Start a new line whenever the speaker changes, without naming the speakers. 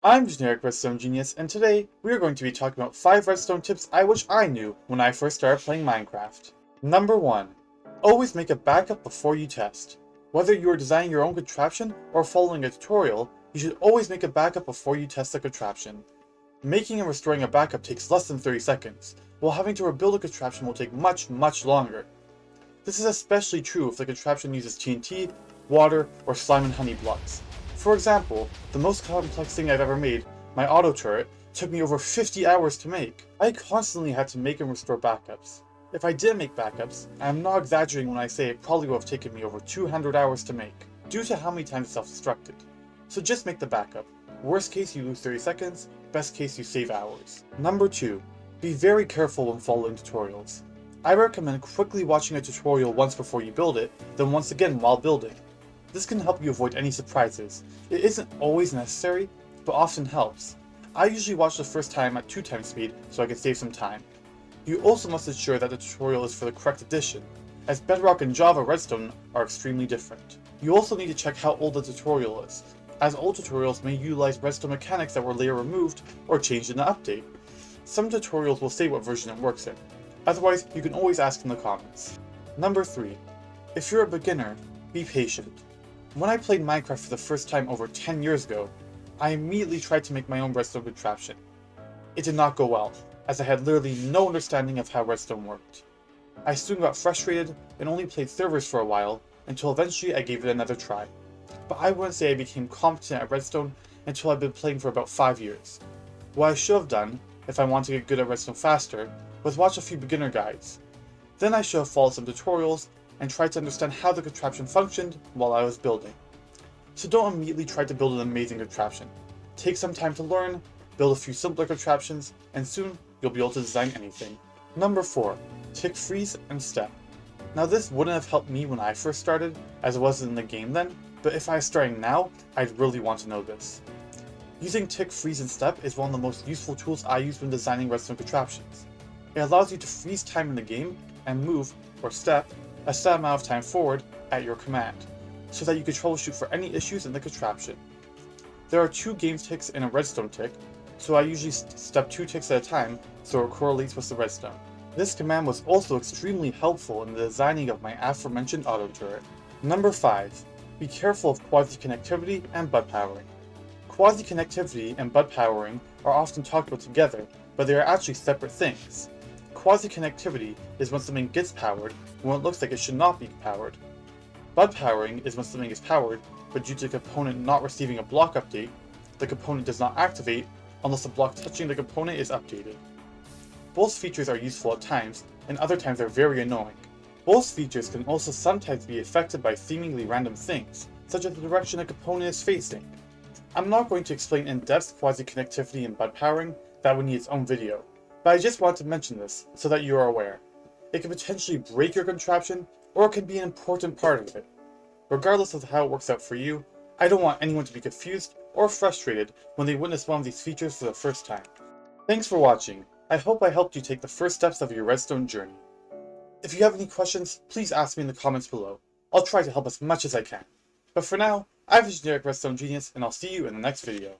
I'm Generic Redstone Genius, and today we are going to be talking about 5 redstone tips I wish I knew when I first started playing Minecraft. Number 1. Always make a backup before you test. Whether you are designing your own contraption or following a tutorial, you should always make a backup before you test the contraption. Making and restoring a backup takes less than 30 seconds, while having to rebuild a contraption will take much longer. This is especially true if the contraption uses TNT, water, or slime and honey blocks. For example, the most complex thing I've ever made, my auto turret, took me over 50 hours to make. I constantly had to make and restore backups. If I did make backups, I am not exaggerating when I say it probably would have taken me over 200 hours to make, due to how many times it self-destructed. So just make the backup. Worst case you lose 30 seconds, best case you save hours. Number 2. Be very careful when following tutorials. I recommend quickly watching a tutorial once before you build it, then once again while building. This can help you avoid any surprises. It isn't always necessary, but often helps. I usually watch the first time at 2 times speed so I can save some time. You also must ensure that the tutorial is for the correct edition, as Bedrock and Java Redstone are extremely different. You also need to check how old the tutorial is, as old tutorials may utilize redstone mechanics that were later removed or changed in the update. Some tutorials will say what version it works in. Otherwise, you can always ask in the comments. Number 3. If you're a beginner, be patient. When I played Minecraft for the first time over 10 years ago, I immediately tried to make my own redstone contraption. It did not go well, as I had literally no understanding of how redstone worked. I soon got frustrated and only played servers for a while, until eventually I gave it another try. But I wouldn't say I became competent at redstone until I'd been playing for about 5 years. What I should have done, if I wanted to get good at redstone faster, was watch a few beginner guides. Then I should have followed some tutorials and tried to understand how the contraption functioned while I was building. So don't immediately try to build an amazing contraption. Take some time to learn, build a few simpler contraptions, and soon you'll be able to design anything. Number 4. Tick freeze and step. Now this wouldn't have helped me when I first started, as it wasn't in the game then, but if I was starting now, I'd really want to know this. Using tick freeze and step is one of the most useful tools I use when designing redstone contraptions. It allows you to freeze time in the game and move, or step, a set amount of time forward at your command, so that you can troubleshoot for any issues in the contraption. There are 2 game ticks and a redstone tick, so I usually step 2 ticks at a time so it correlates with the redstone. This command was also extremely helpful in the designing of my aforementioned auto turret. Number 5. Be careful of quasi connectivity and bud powering. Quasi connectivity and bud powering are often talked about together, but they are actually separate things. Quasi connectivity is when something gets powered when it looks like it should not be powered. Bud powering is when something is powered, but due to the component not receiving a block update, the component does not activate unless the block touching the component is updated. Both features are useful at times, and other times are very annoying. Both features can also sometimes be affected by seemingly random things, such as the direction a component is facing. I'm not going to explain in depth quasi connectivity and bud powering, that would need its own video, but I just wanted to mention this so that you are aware. It can potentially break your contraption, or it can be an important part of it. Regardless of how it works out for you, I don't want anyone to be confused or frustrated when they witness one of these features for the first time. Thanks for watching. I hope I helped you take the first steps of your redstone journey. If you have any questions, please ask me in the comments below. I'll try to help as much as I can. But for now, I've been Generic Redstone Genius, and I'll see you in the next video.